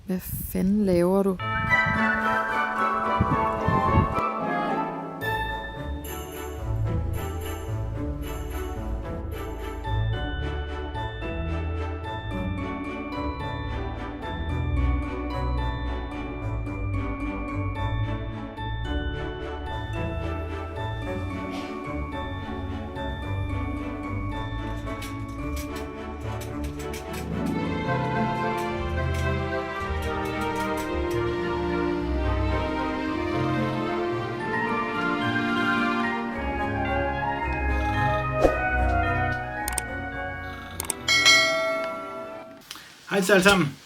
Hvad fanden laver du? Hej til alle sammen,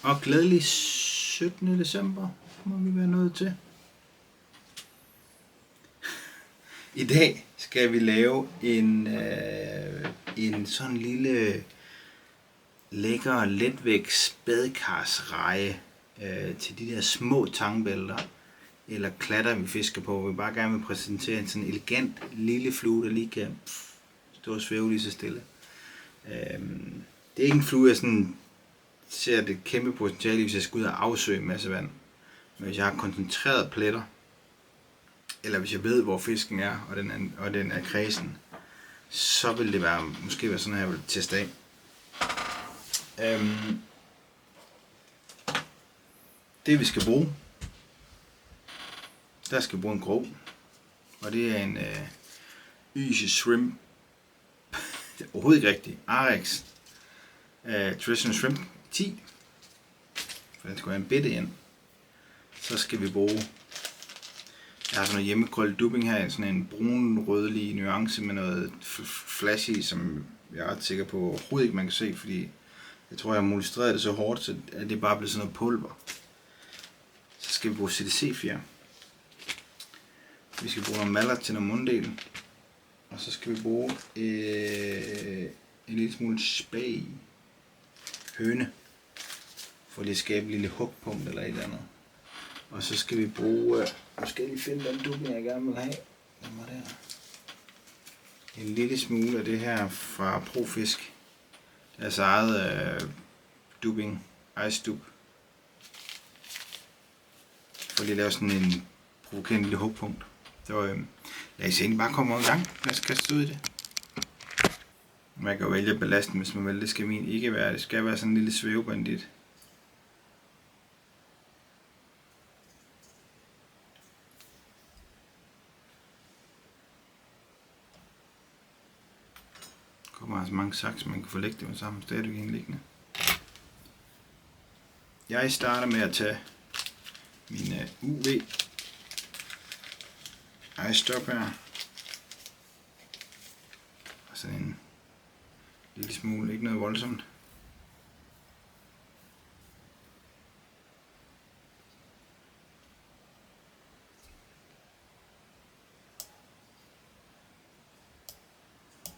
og glædelig 17. december må vi være nået til. I dag skal vi lave en sådan lille lækker letvægts badekarsreje til de der små tangbælter eller klatter vi fisker på. Vi bare gerne vil præsentere en sådan elegant lille flue, der lige kan stå og svæve lige så stille. Det er ikke en flue, jeg sådan ser det kæmpe potentiale, hvis jeg skal ud og afsøge en masse vand. Men hvis jeg har koncentreret pletter, eller hvis jeg ved, hvor fisken er, og den er kredsen, så vil det måske være sådan, at jeg vil teste af. Det vi skal bruge, der skal bruge en grov, og det er en Yse Shrimp, det er overhovedet ikke rigtigt, Arex Traditional Shrimp 10, for den skal have en bitte ind. Så skal vi bruge, jeg har sådan noget hjemmekrøllet dubbing her, sådan en brun-rødlig nuance med noget flashy, som jeg er ret sikker på overhovedet ikke man kan se, fordi jeg tror jeg har molestreret det så hårdt, så at det bare bliver sådan noget pulver. Så skal vi bruge CDC-fjer. Vi skal bruge noget mallet til noget munddel. Og så skal vi bruge en lille smule spag høne, for lige at skabe en lille hugpunkt eller et eller andet. Og så skal vi bruge, måske lige finde den dubbing jeg gerne vil have. Den var der. En lille smule af det her fra Profisk. Deres eget dubbing, ice dub. For lige at lave sådan en provokerende lille hugpunkt. Så lad os egentlig bare komme i gang. Lad os kaste ud i det. Man kan jo vælge belasten, hvis man vil. Det skal min ikke være. Det skal være sådan en lille svævebandit. Der kommer altså mange saks, man kan få lægge det med sammen. Stadigvæk indliggende. Jeg starter med at tage min UV ice drop her. Og sådan en lille smule, ikke noget voldsomt.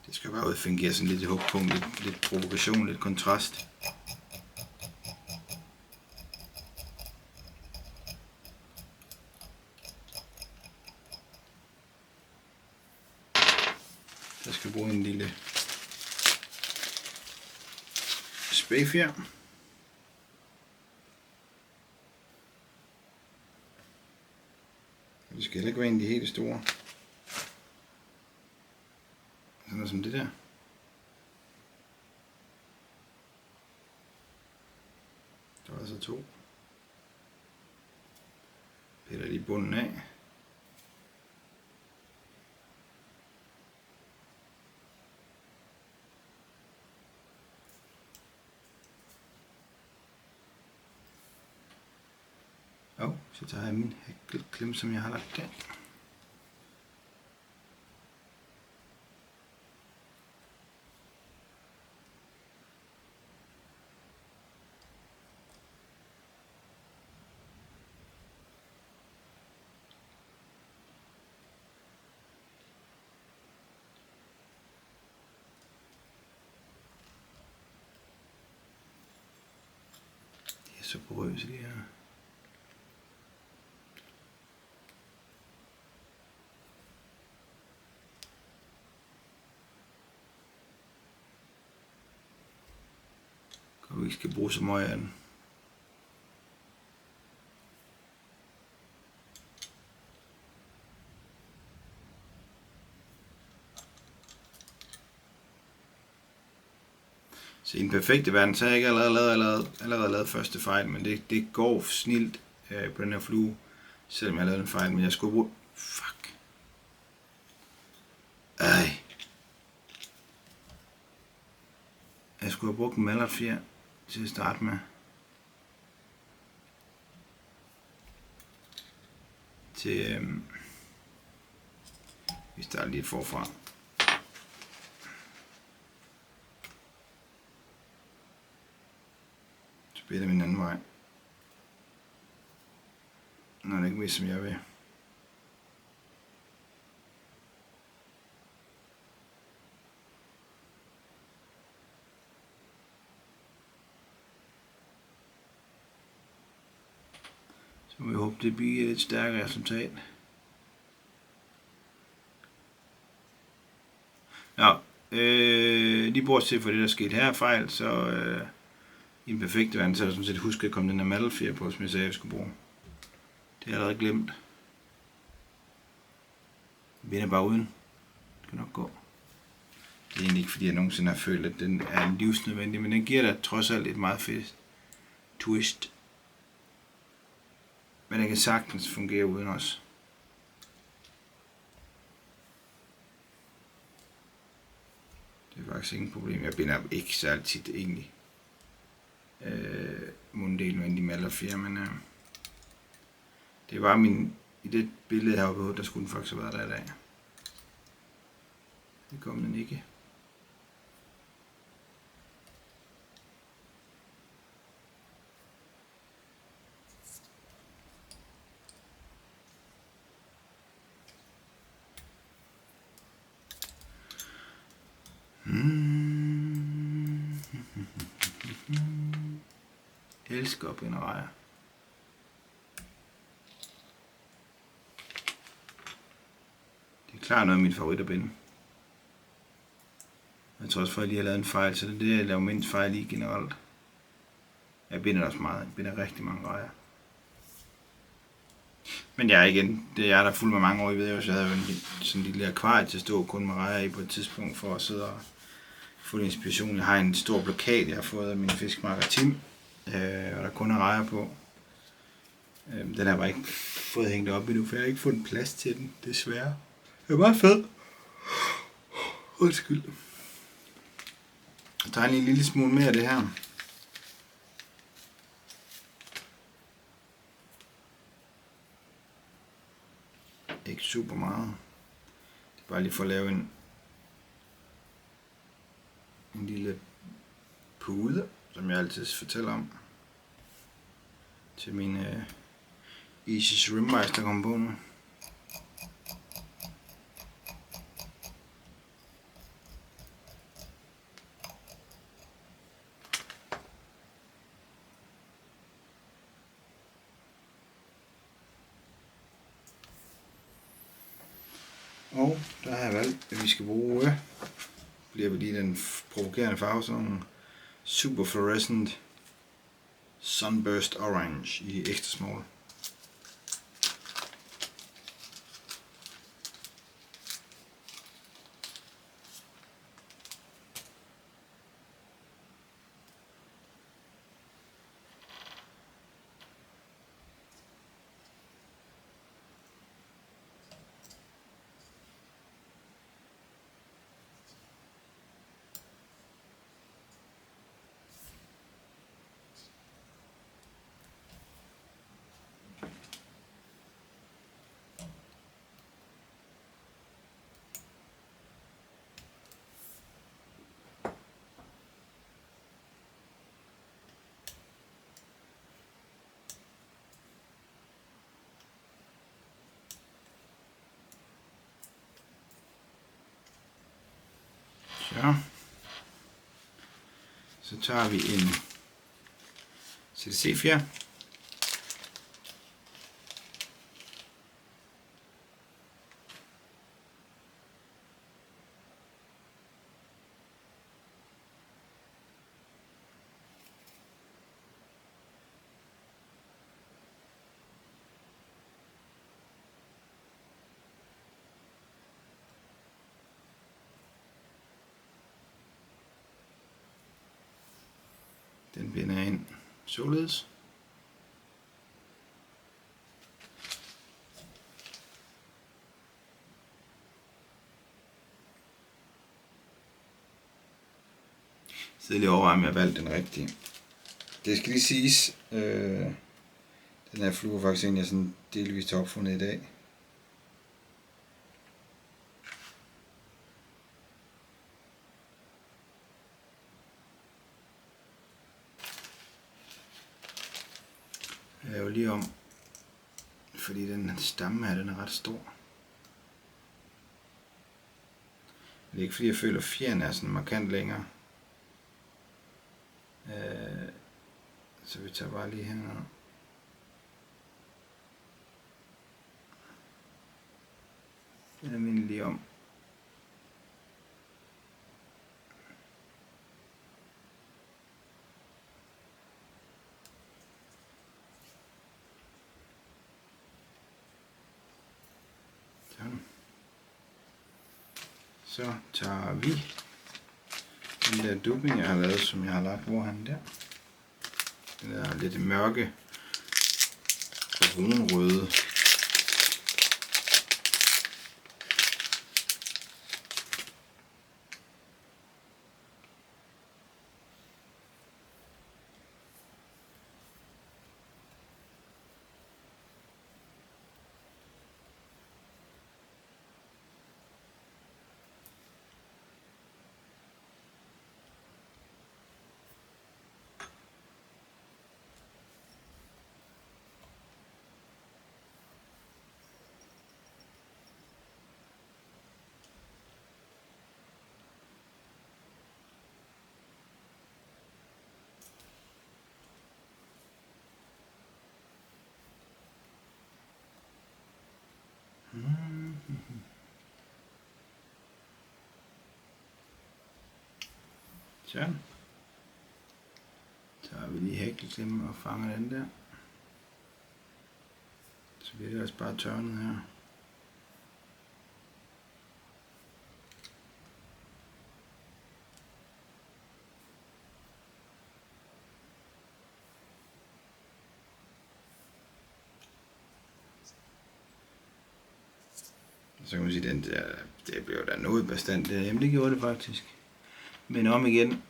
Det skal bare udfungere sådan lidt hugpunkt, lidt provokation, lidt kontrast. Jeg skal bruge en lille spægfjer. Det skal heller ikke være en af de helt store. Sådan noget som det der. Der var altså 2. Piller lige bunden af. Så tager jeg min klem, som jeg har lagt der. Det er så porøst lige her. Og vi skal bruge så meget af den. den perfekte verden, så har jeg ikke allerede lavet første fejl, men det går snilt på den her flue, selvom jeg har lavet en fejl, men jeg skulle bruge... Fuck. Ej. Jeg skulle have brugt en mallert fjer til at starte med. Vi starter lige forfra. Så spiller vi en anden vej. Når det ikke vil, som jeg vil. Så må vi håbe, det bliver et lidt stærkere resultat. Ja, lige bortset for det, der skete her fejl, så i en perfekt verden, så har jeg sådan set husket at komme den her malfjer på, som jeg sagde, jeg skulle bruge. Det har jeg allerede glemt. Jeg vinder bare uden. Det kan nok gå. Det er egentlig ikke, fordi jeg nogensinde har følt, at den er livsnødvendig, men den giver da trods alt et meget fedt twist. Men den kan sagtens fungere uden os. Det er faktisk ingen problem. Jeg binder ikke så tit egentlig munddelen med de malderfjer, men det var i det billede heroppe, der skulle den faktisk have været der i dag. Det kom den ikke. Elsker at binde rejer. Det er klart noget af min favorit at binde. Jeg tror også for, at jeg lige har lavet en fejl, så det er det, jeg laver mindst fejl i generelt. Jeg binder også meget. Jeg binder rigtig mange rejer. Men jeg er igen, det er jeg, der er fuld med mange år. Jeg ved jo, så jeg havde jo sådan en lille akvarie til at stå kun med rejer i på et tidspunkt for at sidde og få inspiration. Jeg har en stor blokade, jeg har fået af min fiskmarker Tim, og der kun er rejer på. Den har jeg bare ikke fået hængt op endnu, for jeg har ikke fundet plads til den, desværre. Det er meget fed. Undskyld. Jeg tager lige en lille smule mere af det her. Ikke super meget. Det er bare lige for at lave en lille pude, som jeg altid fortæller om til mine Easy Shrimpwise, der kommer på nu. Og der har jeg valgt, at vi skal bruge, bliver vi lige den provokerende farve, sådan nogle Super Fluorescent Sunburst Orange i ekstra small. Så tager vi en CDC-fjer. Den binder jeg ind således. Så lige overveje, om jeg har valgt den rigtige. Det skal lige siges, den her flue er faktisk en, jeg sådan delvist har opfundet i dag. Jeg laver lige om, fordi den stamme her, den er ret stor. Det er ikke fordi jeg føler, at fjeren er sådan markant længere. Så vi tager bare lige her. Den er min lige om. Sådan. Så tager vi den der dubbing, jeg har lavet, som jeg har lagt hvorhen der. Den er lidt mørke, brunrøde. Så tager vi lige hækkelklemmen og fanger den der. Så bliver det også bare tørnet her. Så kan man sige, den der, det blev da noget bestandt der. Jamen det gjorde det faktisk. Men om igen,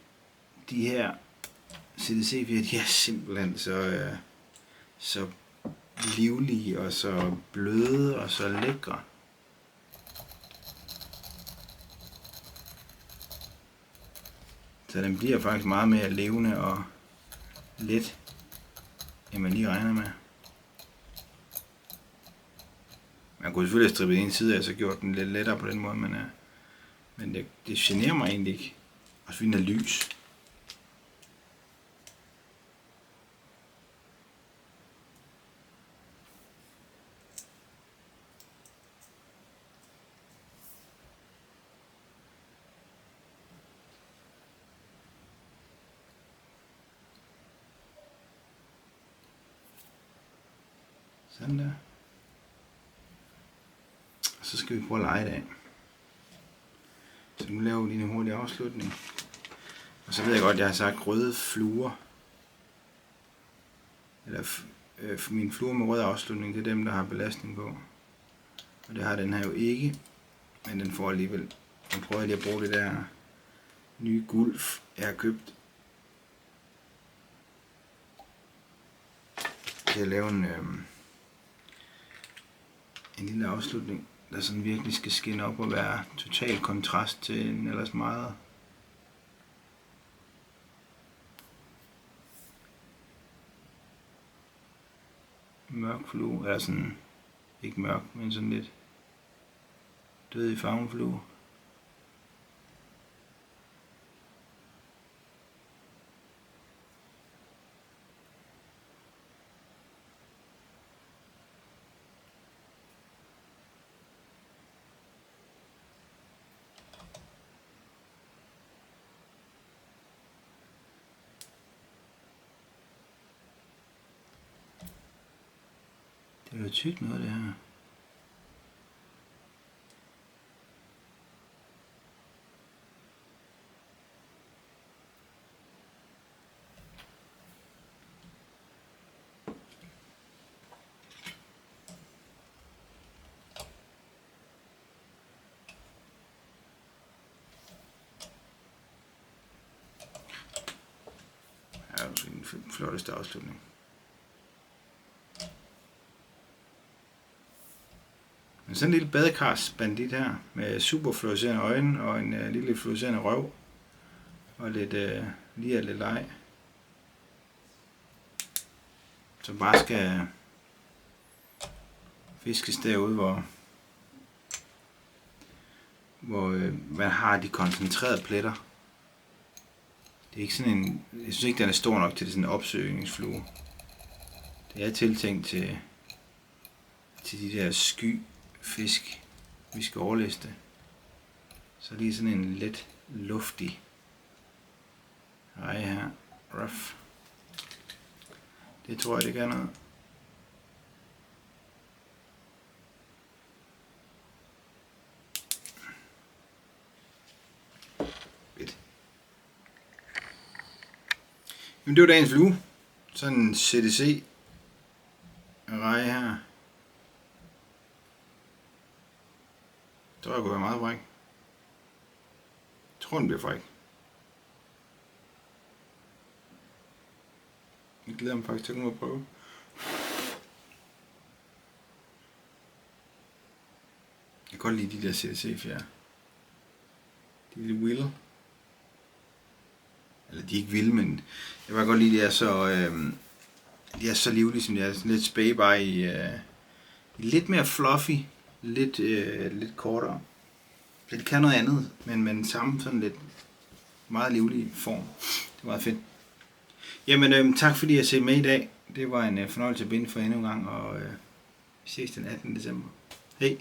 de her CDC-fjer, de er simpelthen så livlige og så bløde og så lækre. Så den bliver faktisk meget mere levende og let, end man lige regner med. Man kunne selvfølgelig have strippet en side af, så gjort den lidt lettere på den måde, men det generer mig egentlig ikke. Også fordi den er lys. Sådan der. Og så skal vi prøve at lege det af. Så nu laver vi lige en hurtig afslutning. Og så ved jeg godt, at jeg har sagt røde fluer. Eller mine fluer med rød afslutning, det er dem, der har belastning på. Og det har den her jo ikke. Men den får alligevel. Nu prøver jeg lige at bruge det der nye gulf, jeg har købt. Til at lave en lille afslutning, der sådan virkelig skal skinne op og være total kontrast til en ellers meget mørk flue, eller sådan, ikke mørk, men sådan lidt død i farven flue. Det er jo tykt noget, det her. er måske den flotteste afslutning. Men sådan en lille badekarsbandit her, med super fluorescerende øjne og en lille fluorescerende røv. Og lidt lige lidt leg. Som bare skal fiskes derude, hvor man har de koncentrerede pletter. Det er ikke sådan en, jeg synes ikke, den er stor nok til sådan en opsøgningsflue. Det er tiltænkt til de der skyfisk, vi skal overliste. Så lige sådan en let luftig reje her. Rough. Det tror jeg, det gør noget. Fedt. Jamen det var dagens flue. Sådan en CDC reje her. Det tror jeg kunne være meget fræk. Jeg tror den bliver fræk. Jeg glæder mig faktisk til at komme og prøve. Jeg kan godt lide de der CDC-fjer. De er lidt vilde. Eller de er ikke vilde, men jeg kan godt lide, at de er så livlige, som de er. Sådan lidt spæge, bare i lidt mere fluffy, lidt kortere. Det kan noget andet, men samme sådan lidt meget livlig form. Det var meget fedt. Jamen, tak fordi jeg ser med i dag. Det var en fornøjelse at binde for endnu en gang, og vi ses den 18. december. Hej!